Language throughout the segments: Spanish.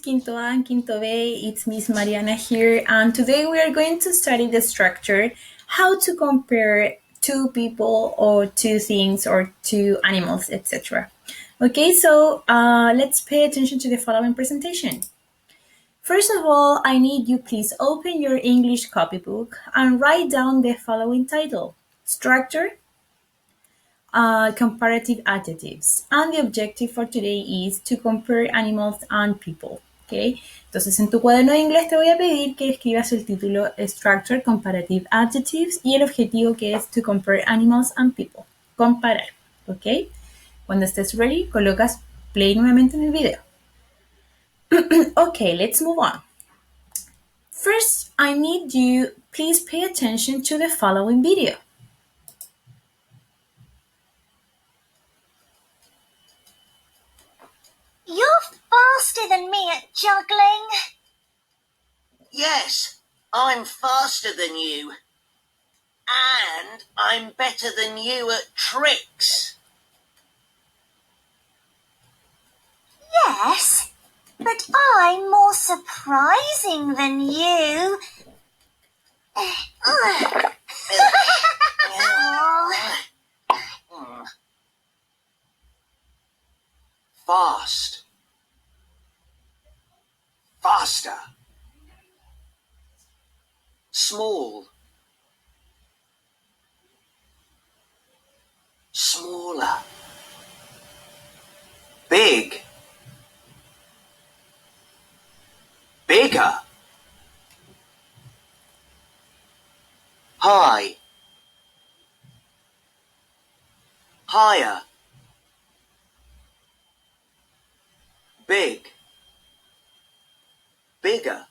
Quinto A and Quinto B, it's Miss Mariana here, and today we are going to study the structure, how to compare two people or two things or two animals, etc. Okay, so let's pay attention to the following presentation. First of all, I need you please open your English copybook and write down the following title, Structure, comparative adjectives. And the objective for today is to compare animals and people. ¿Okay? Entonces, en tu cuaderno de inglés te voy a pedir que escribas el título Structure, Comparative Adjectives y el objetivo que es to compare animals and people. Comparar. ¿Ok? Cuando estés ready, colocas play nuevamente en el video. Okay, let's move on. First, I need you please pay attention to the following video. You're faster than me at juggling. Yes, I'm faster than you. And I'm better than you at tricks. Yes, but I'm more surprising than you. Fast. Faster. Small. Smaller. Big. Bigger. High. Higher. Big. Bigger.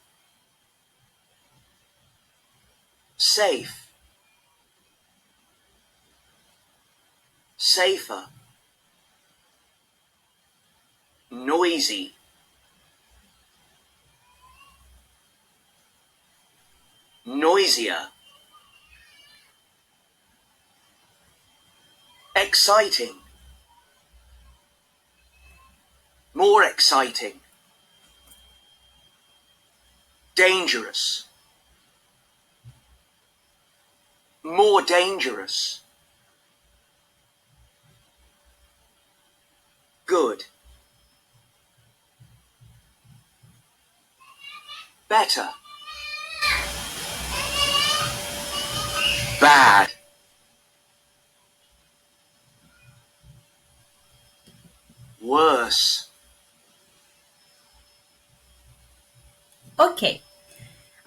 Safe. Safer. Noisy. Noisier. Exciting. More exciting. Dangerous. More dangerous. Good. Better. Bad. Worse. Okay.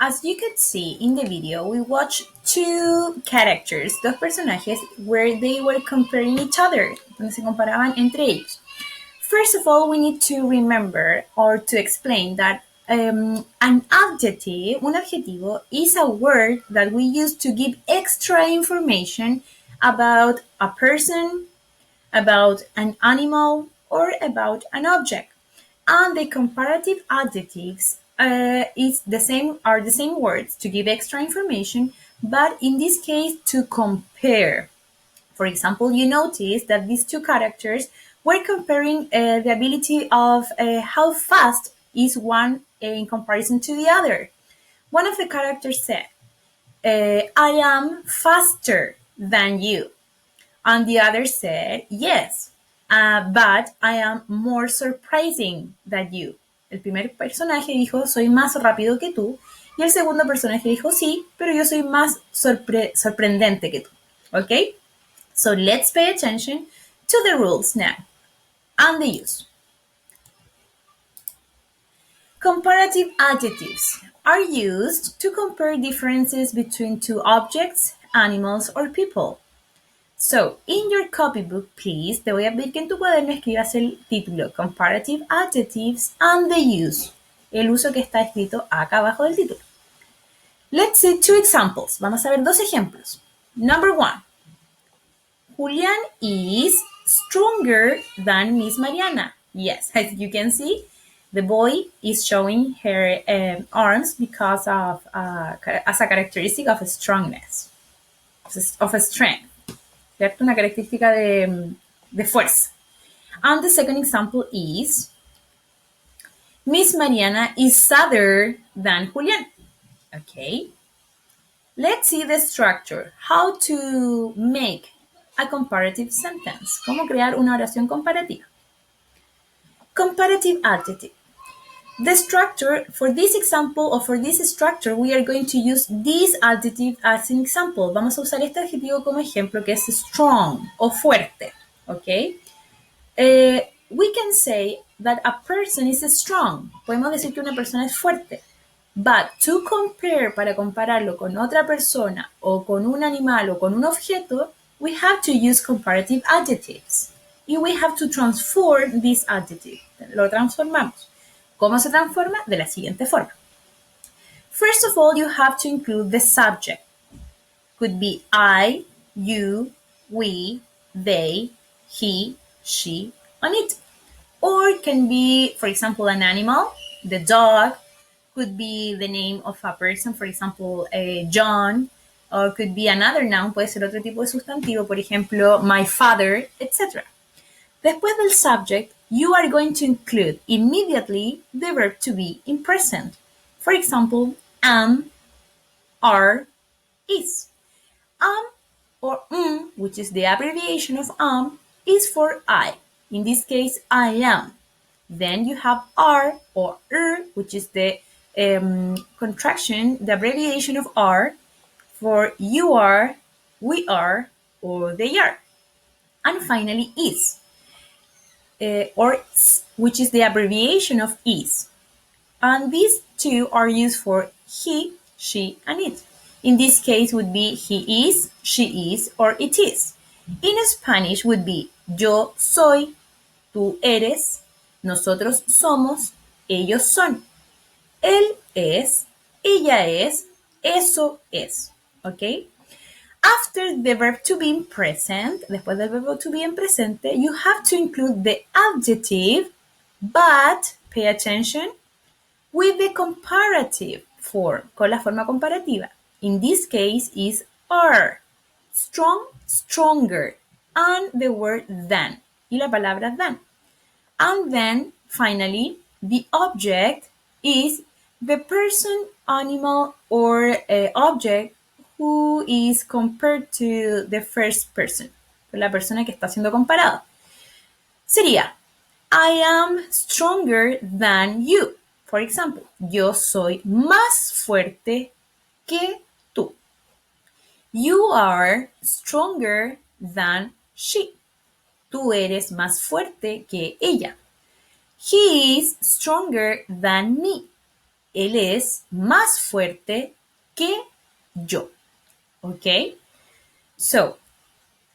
As you could see in the video, we watched two characters, dos personajes, where they were comparing each other, donde se comparaban entre ellos. First of all, we need to remember or to explain that an adjective, un adjetivo, is a word that we use to give extra information about a person, about an animal, or about an object. And the comparative adjectives are the same words to give extra information, but in this case to compare. For example, you notice that these two characters were comparing the ability of how fast is one in comparison to the other. One of the characters said, I am faster than you. And the other said, yes, but I am more surprising than you. El primer personaje dijo, soy más rápido que tú. Y el segundo personaje dijo, sí, pero yo soy más sorprendente que tú. ¿Ok? So let's pay attention to the rules now and the use. Comparative adjectives are used to compare differences between two objects, animals, or people. So, in your copybook, please, te voy a pedir que en tu cuaderno escribas el título Comparative Adjectives and the Use, el uso que está escrito acá abajo del título. Let's see two examples. Vamos a ver dos ejemplos. Number one, Julian is stronger than Miss Mariana. Yes, as you can see, the boy is showing her arms because of as a characteristic of strongness, of strength. ¿Cierto? Una característica de fuerza. And the second example is Miss Mariana is sadder than Julián. Okay. Let's see the structure. How to make a comparative sentence. Cómo crear una oración comparativa. Comparative adjective. The structure, for this example or for this structure, we are going to use this adjective as an example. Vamos a usar este adjetivo como ejemplo que es strong o fuerte. Okay. We can say that a person is strong. Podemos decir que una persona es fuerte. But to compare, para compararlo con otra persona o con un animal o con un objeto, we have to use comparative adjectives. Y we have to transform this adjective. Lo transformamos. ¿Cómo se transforma? De la siguiente forma. First of all, you have to include the subject. Could be I, you, we, they, he, she, and it. Or it can be, for example, an animal, the dog, could be the name of a person, for example, John, or could be another noun, puede ser otro tipo de sustantivo, por ejemplo, my father, etc. Después del subject, you are going to include immediately the verb to be in present. For example, am, are, is. Am or which is the abbreviation of is for I. In this case, I am. Then you have are or which is the contraction, the abbreviation of are for you are, we are, or they are. And finally, is, or which is the abbreviation of is. And these two are used for he, she, and it. In this case would be he is, she is, or it is. In Spanish would be yo soy, tú eres, nosotros somos, ellos son. Él es, ella es, eso es. ¿Ok? After the verb to be in present, después del verbo to be en presente, you have to include the adjective, but, pay attention, with the comparative form, con la forma comparativa. In this case is are, strong, stronger, and the word than, y la palabra than. And then, finally, the object is the person, animal, or object who is compared to the first person, la persona que está siendo comparada. Sería, I am stronger than you. For example, yo soy más fuerte que tú. You are stronger than she. Tú eres más fuerte que ella. He is stronger than me. Él es más fuerte que yo. ¿Ok? So,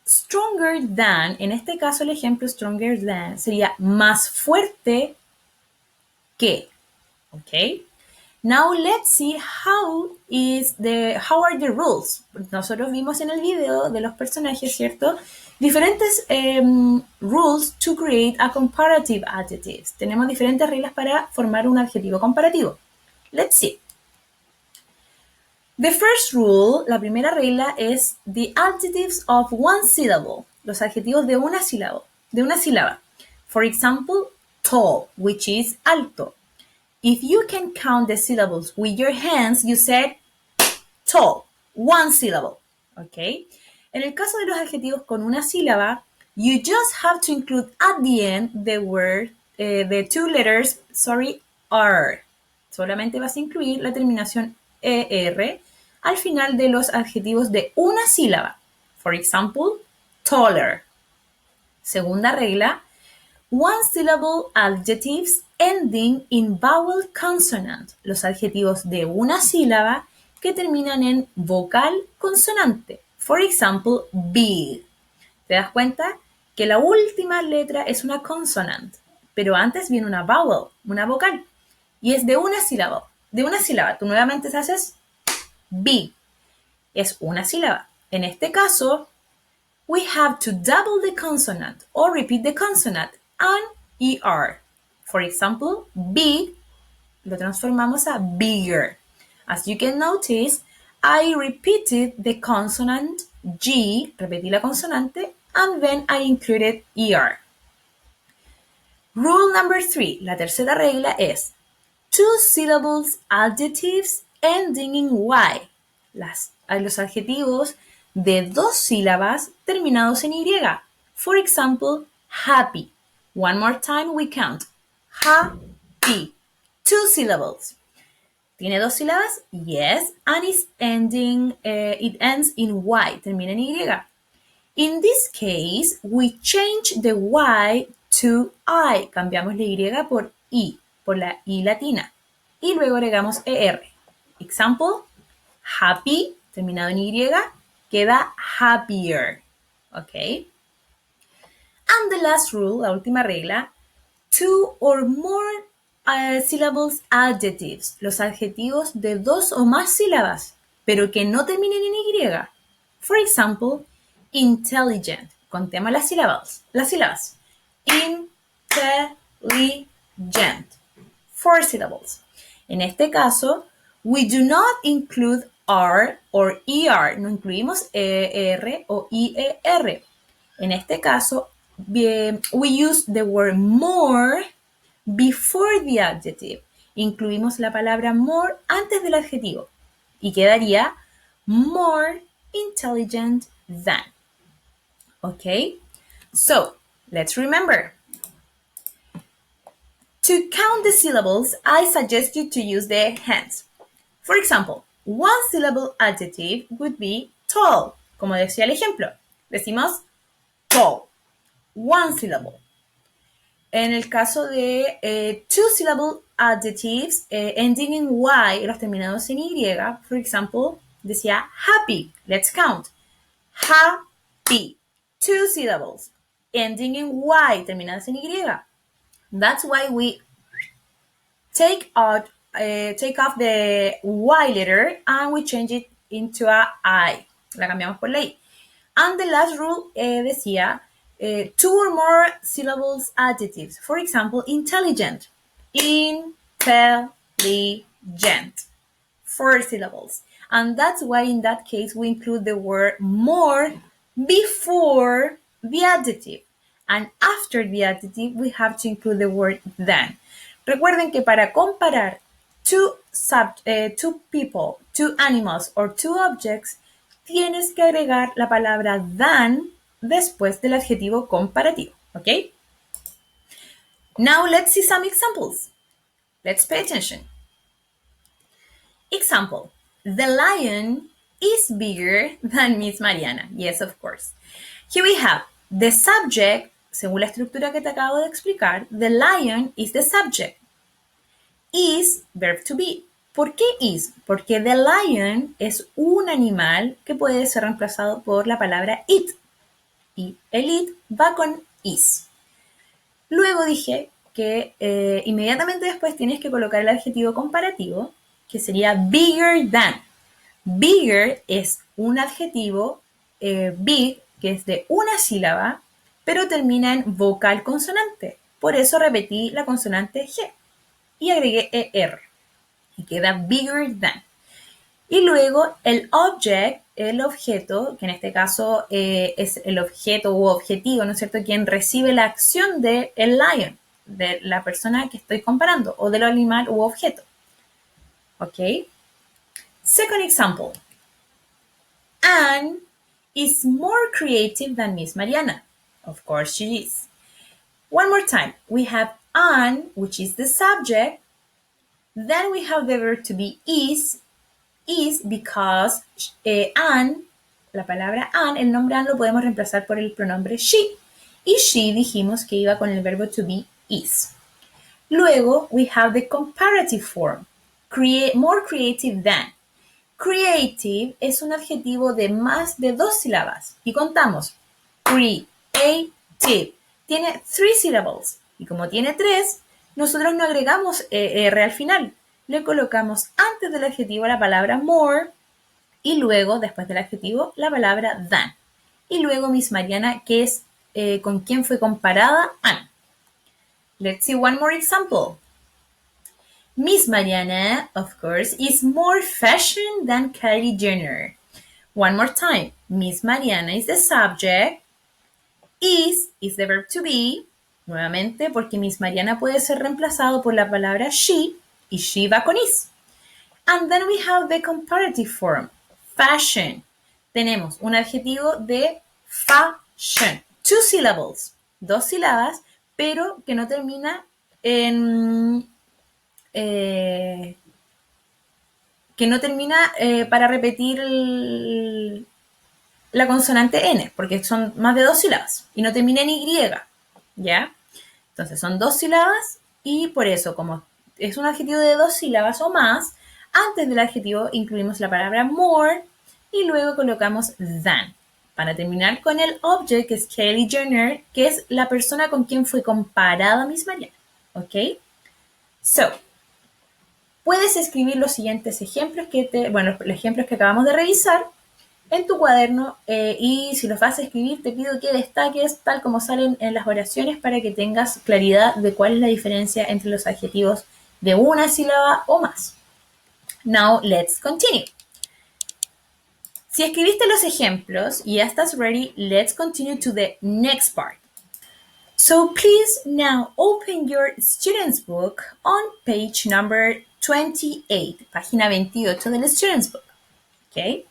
stronger than, en este caso el ejemplo stronger than sería más fuerte que. ¿Ok? Now let's see how are the rules. Nosotros vimos en el video de los personajes, ¿cierto? Diferentes rules to create a comparative adjective. Tenemos diferentes reglas para formar un adjetivo comparativo. Let's see. The first rule, la primera regla es the adjectives of one syllable. Los adjetivos de una sílaba. For example, tall, which is alto. If you can count the syllables with your hands, you said tall, one syllable, ¿ok? En el caso de los adjetivos con una sílaba, you just have to include at the end the word, the two letters, are. Solamente vas a incluir la terminación ER al final de los adjetivos de una sílaba. For example, taller. Segunda regla, one syllable adjectives ending in vowel consonant. Los adjetivos de una sílaba que terminan en vocal consonante. For example, big. ¿Te das cuenta? Que la última letra es una consonant, pero antes viene una vowel, una vocal. Y es de una sílaba. De una sílaba. Tú nuevamente haces big. Es una sílaba. En este caso, we have to double the consonant or repeat the consonant and ER. For example, big, lo transformamos a bigger. As you can notice, I repeated the consonant G, repetí la consonante, and then I included ER. Rule number 3, la tercera regla es, two syllables adjectives ending in Y. Los adjetivos de dos sílabas terminados en Y. For example, happy. One more time we count. Happy. Two syllables. ¿Tiene dos sílabas? Yes. And it ends in Y. Termina en Y. In this case, we change the Y to I. Cambiamos la Y por I, por la I latina. Y luego agregamos ER. Example, happy, terminado en Y, queda happier. ¿Ok? And the last rule, la última regla, two or more syllables adjectives, los adjetivos de dos o más sílabas, pero que no terminen en Y. For example, intelligent. Contemos las sílabas. Intelligent. Four syllables. En este caso, we do not include R or ER. No incluimos ER o IER. En este caso, we use the word more before the adjective. Incluimos la palabra more antes del adjetivo. Y quedaría more intelligent than. Okay? So, let's remember. To count the syllables, I suggest you to use the hands. For example, one syllable adjective would be tall. Como decía el ejemplo. Decimos tall. One syllable. En el caso de two syllable adjectives ending in Y, los terminados en Y, for example, decía happy. Let's count. Happy. Two syllables ending in Y, terminadas en Y. That's why we take off the Y letter and we change it into a I. La cambiamos por la I. And the last rule decía two or more syllables adjectives. For example, intelligent. Intelligent. Four syllables. And that's why in that case we include the word more before the adjective. And after the adjective we have to include the word than. Recuerden que para comparar two people, two animals, or two objects, tienes que agregar la palabra than después del adjetivo comparativo, ¿ok? Now let's see some examples. Let's pay attention. Example, the lion is bigger than Miss Mariana. Yes, of course. Here we have the subject, según la estructura que te acabo de explicar, the lion is the subject. Is, verb to be. ¿Por qué is? Porque the lion es un animal que puede ser reemplazado por la palabra it. Y el it va con is. Luego dije que inmediatamente después tienes que colocar el adjetivo comparativo, que sería bigger than. Bigger es un adjetivo big, que es de una sílaba, pero termina en vocal consonante. Por eso repetí la consonante G y agregué ER. Y queda bigger than. Y luego el object, el objeto, que en este caso es el objeto u objetivo, ¿no es cierto?, quien recibe la acción del lion, de la persona que estoy comparando, o del animal u objeto. ¿Ok? Second example. Anne is more creative than Miss Mariana. Of course she is. One more time. We have Anne, which is the subject. Then we have the verb to be is because Anne, la palabra Anne, el nombre Anne lo podemos reemplazar por el pronombre she. Y she dijimos que iba con el verbo to be is. Luego, we have the comparative form. More creative than. Creative es un adjetivo de más de dos sílabas. Y contamos. Creative. Tiene three syllables. Y como tiene tres, nosotros no agregamos R al final. Le colocamos antes del adjetivo la palabra more y luego, después del adjetivo, la palabra than. Y luego Miss Mariana, que es con quien fue comparada Anne. Let's see one more example. Miss Mariana, of course, is more fashion than Kylie Jenner. One more time. Miss Mariana is the subject. Is the verb to be. Nuevamente, porque Miss Mariana puede ser reemplazado por la palabra she. y she va con is. And then we have the comparative form, fashion. Tenemos un adjetivo de fashion. 2 syllables, 2 sílabas, pero que no termina en... para repetir la consonante N, porque son más de 2 sílabas y no termina en Y, ¿ya? Entonces son 2 sílabas y por eso, como es un adjetivo de 2 sílabas o más, antes del adjetivo incluimos la palabra more y luego colocamos than. Para terminar con el object, que es Kylie Jenner, que es la persona con quien fue comparada Miss Mariana. ¿Ok? So, puedes escribir los siguientes ejemplos los ejemplos que acabamos de revisar en tu cuaderno y si los vas a escribir te pido que destaques tal como salen en las oraciones para que tengas claridad de cuál es la diferencia entre los adjetivos de una sílaba o más. Now, let's continue. Si escribiste los ejemplos y ya estás ready, let's continue to the next part. So please now open your student's book on page number 28, página 28 del student's book. Okay?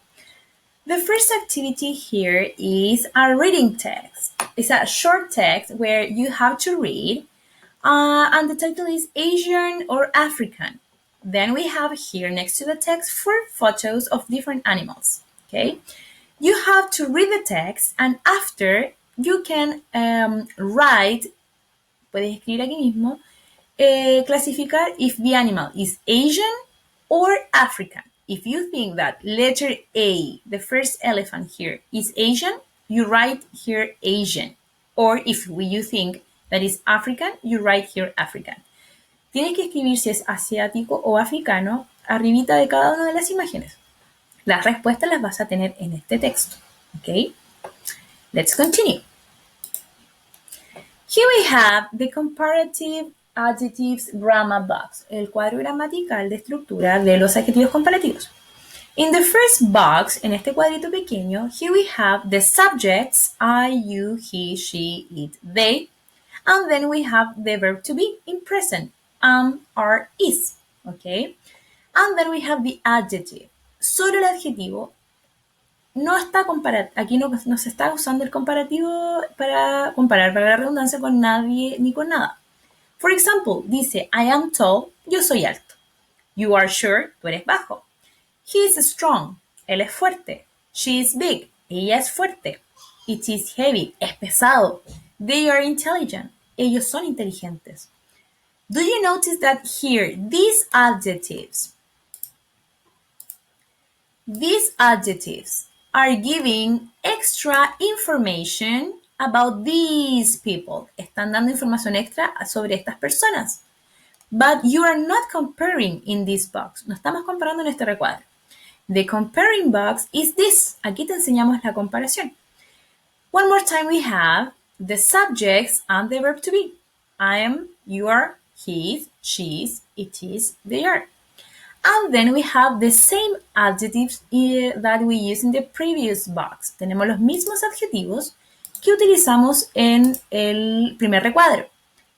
The first activity here is a reading text. It's a short text where you have to read, and the title is Asian or African. Then we have here next to the text 4 photos of different animals. Okay, you have to read the text, and after you can write. Puedes escribir aquí mismo. Classificar if the animal is Asian or African. If you think that letter A, the first elephant here, is Asian, you write here Asian. Or if you think that is African, you write here African. Tienes que escribir si es asiático o africano arribita de cada una de las imágenes. Las respuestas las vas a tener en este texto. ¿Ok? Let's continue. Here we have the comparative adjectives grammar box, el cuadro gramatical de estructura de los adjetivos comparativos. In the first box, en este cuadrito pequeño, here we have the subjects, I, you, he, she, it, they, and then we have the verb to be in present, am, are, is, okay? And then we have the adjective. Solo el adjetivo no está comparado. Aquí no se está usando el comparativo para comparar, para la redundancia, con nadie ni con nada. For example, dice, I am tall, yo soy alto. You are short, tú eres bajo. He is strong, él es fuerte. She is big, ella es fuerte. It is heavy, es pesado. They are intelligent, ellos son inteligentes. Do you notice that here, these adjectives are giving extra information about these people. Están dando información extra sobre estas personas. But you are not comparing in this box. No estamos comparando en este recuadro. The comparing box is this. Aquí te enseñamos la comparación. One more time we have the subjects and the verb to be. I am, you are, he is, she is, it is, they are. And then we have the same adjectives that we used in the previous box. Tenemos los mismos adjetivos que utilizamos en el primer recuadro.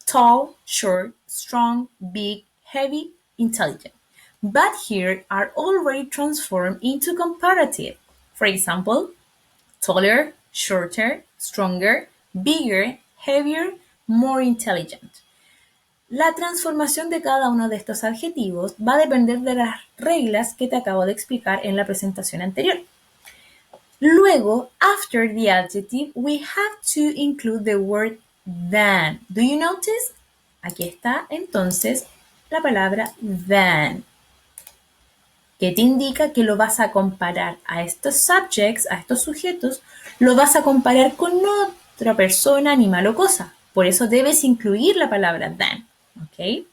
Tall, short, strong, big, heavy, intelligent. But here are already transformed into comparative. For example, taller, shorter, stronger, bigger, heavier, more intelligent. La transformación de cada uno de estos adjetivos va a depender de las reglas que te acabo de explicar en la presentación anterior. Luego, after the adjective, we have to include the word than. Do you notice? Aquí está entonces la palabra than, que te indica que lo vas a comparar a estos subjects, a estos sujetos, lo vas a comparar con otra persona, animal o cosa. Por eso debes incluir la palabra than. Okay?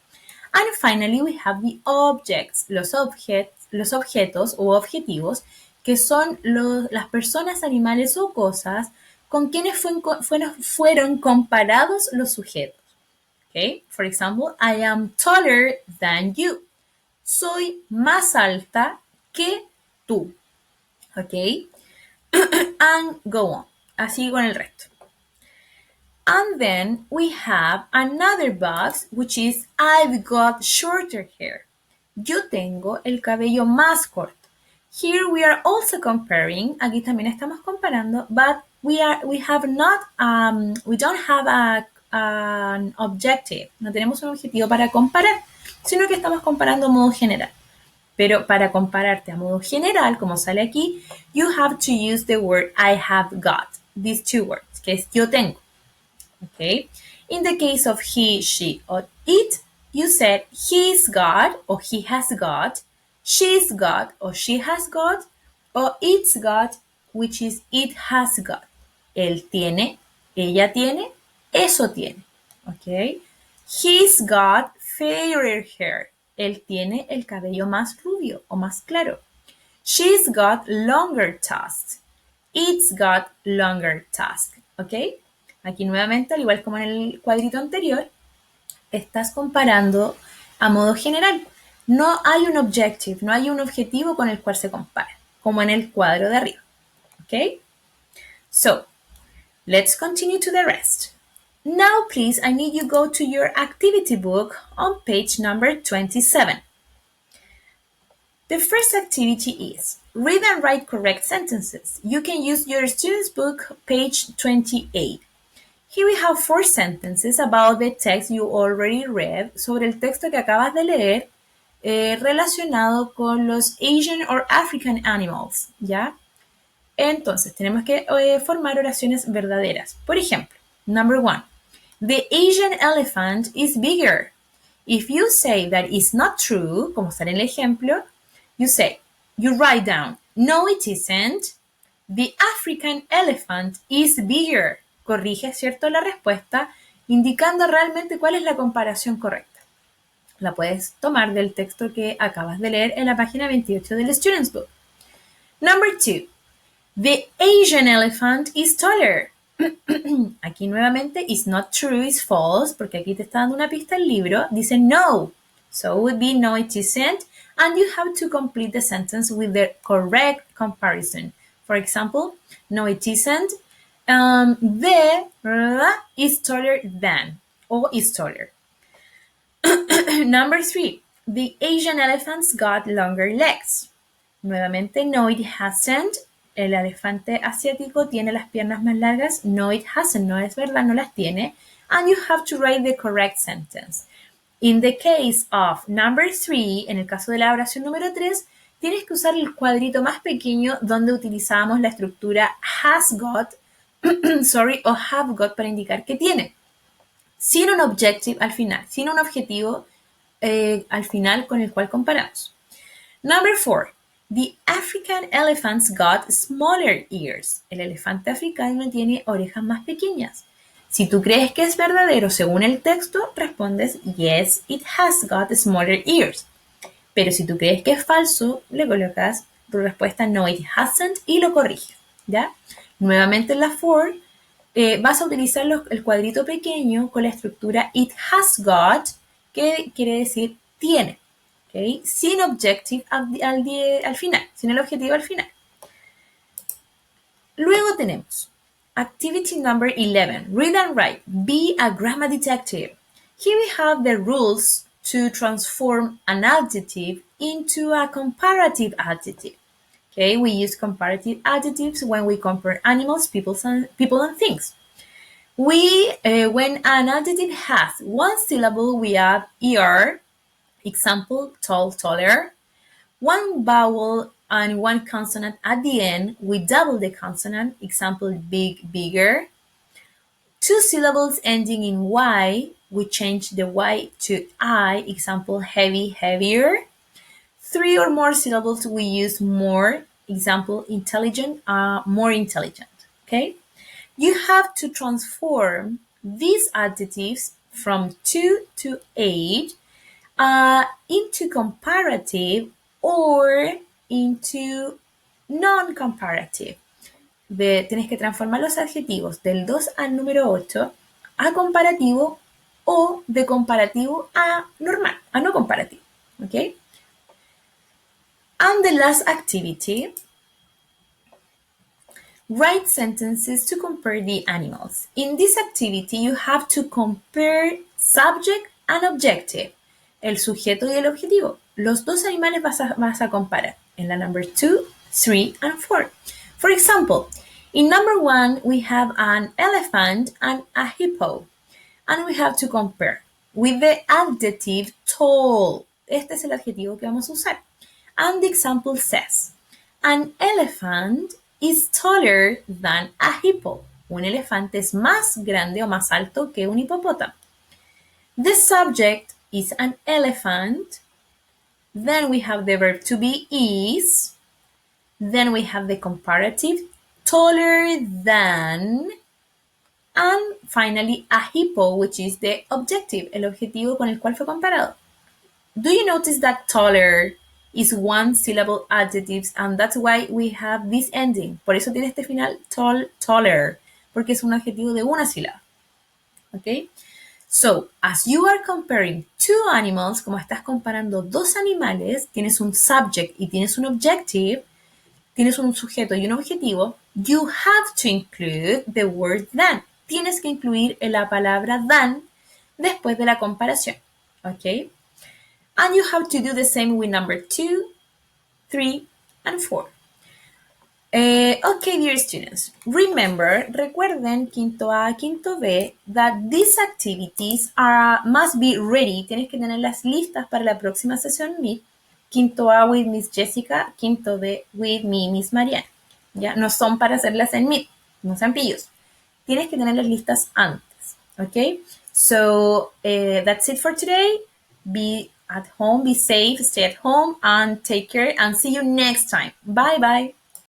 And finally, we have the objects, los objetos o objetivos, que son las personas, animales o cosas con quienes fueron comparados los sujetos. Okay? For example, I am taller than you. Soy más alta que tú. Okay? And go on. Así con el resto. And then we have another box, which is I've got shorter hair. Yo tengo el cabello más corto. Here we are also comparing. Aquí también estamos comparando, but we don't have an objective. No tenemos un objetivo para comparar, sino que estamos comparando a modo general. Pero para compararte a modo general, como sale aquí, you have to use the word I have got. These two words, que es yo tengo. Okay? In the case of he, she, or it, you said he's got or he has got, she's got or she has got, or it's got, which is it has got. Él tiene, ella tiene, eso tiene. Okay? He's got fairer hair. Él tiene el cabello más rubio o más claro. She's got longer tusks. It's got longer tusks. ¿Ok? Aquí nuevamente, al igual como en el cuadrito anterior, estás comparando a modo general. No hay un objective, no hay un objetivo con el cual se compara, como en el cuadro de arriba. ¿Ok? So, let's continue to the rest. Now, please, I need you go to your activity book on page number 27. The first activity is read and write correct sentences. You can use your student's book, page 28. Here we have 4 sentences about the text you already read, sobre el texto que acabas de leer, relacionado con los Asian or African animals, ¿ya? Entonces, tenemos que formar oraciones verdaderas. Por ejemplo, number 1. The Asian elephant is bigger. If you say that is not true, como está en el ejemplo, you write down, no it isn't. The African elephant is bigger. Corrige, ¿cierto?, la respuesta, indicando realmente cuál es la comparación correcta. La puedes tomar del texto que acabas de leer en la página 28 del Student's Book. Number 2. The Asian elephant is taller. Aquí nuevamente is not true, is false, porque aquí te está dando una pista el libro. Dice no. So it would be no it isn't. And you have to complete the sentence with the correct comparison. For example, no it isn't. The is taller than, or is taller. Number 3. The Asian elephant's got longer legs. Nuevamente, no it hasn't. El elefante asiático tiene las piernas más largas. No it hasn't. No es verdad, no las tiene. And you have to write the correct sentence. In the case of number 3, en el caso de la oración número 3, tienes que usar el cuadrito más pequeño donde utilizamos la estructura has got, o have got para indicar que tiene. Sin un objective al final, sin un objetivo al final con el cual comparamos. Number 4. The African elephant's got smaller ears. El elefante africano tiene orejas más pequeñas. Si tú crees que es verdadero según el texto, respondes yes, it has got smaller ears. Pero si tú crees que es falso, le colocas tu respuesta no, it hasn't y lo corriges, ¿ya? Nuevamente en la 4 vas a utilizar el cuadrito pequeño con la estructura it has got, que quiere decir tiene, ¿okay? Sin objective al final, sin el objetivo al final. Luego tenemos activity number 11, read and write, be a grammar detective. Here we have the rules to transform an adjective into a comparative adjective. Okay, we use comparative adjectives when we compare animals, people and things. When an adjective has one syllable, we add er, example, tall, taller. One vowel and one consonant at the end, we double the consonant, example, big, bigger. 2 syllables ending in y, we change the y to I, example, heavy, heavier. 3 or more syllables, we use more, example, intelligent, more intelligent, okay? You have to transform these adjectives from 2 to 8 into comparative or into non-comparative. Tienes que transformar los adjetivos del 2 al número 8 a comparativo o de comparativo a normal, a no comparativo, ¿ok? And the last activity, write sentences to compare the animals. In this activity, you have to compare subject and objective, el sujeto y el objetivo. los dos animales vas a comparar en la number 2, 3, and 4. For example, in number 1, we have an elephant and a hippo. And we have to compare with the adjective tall. Este es el adjetivo que vamos a usar. And the example says, an elephant is taller than a hippo. Un elefante es más grande o más alto que un hipopótamo. The subject is an elephant. Then we have the verb to be is. Then we have the comparative taller than. And finally, a hippo, which is the objective, el objetivo con el cual fue comparado. Do you notice that taller is one syllable adjectives and that's why we have this ending? Por eso tiene este final taller, porque es un adjetivo de una sílaba. Okay? So, as you are comparing two animals, como estás comparando dos animales, tienes un subject y tienes un objective, tienes un sujeto y un objetivo, you have to include the word than. Tienes que incluir la palabra than después de la comparación. Okay? And you have to do the same with number 2, 3, and 4. Okay, dear students, recuerden quinto A, quinto B, that these activities must be ready. Tienes que tenerlas listas para la próxima sesión Meet. Quinto A with Miss Jessica, quinto B with me, Miss Mariana. Ya no son para hacerlas en Meet, no sean pillos. Tienes que tenerlas listas antes. Okay, so that's it for today. Be at home, be safe, stay at home, and take care, and see you next time. Bye bye.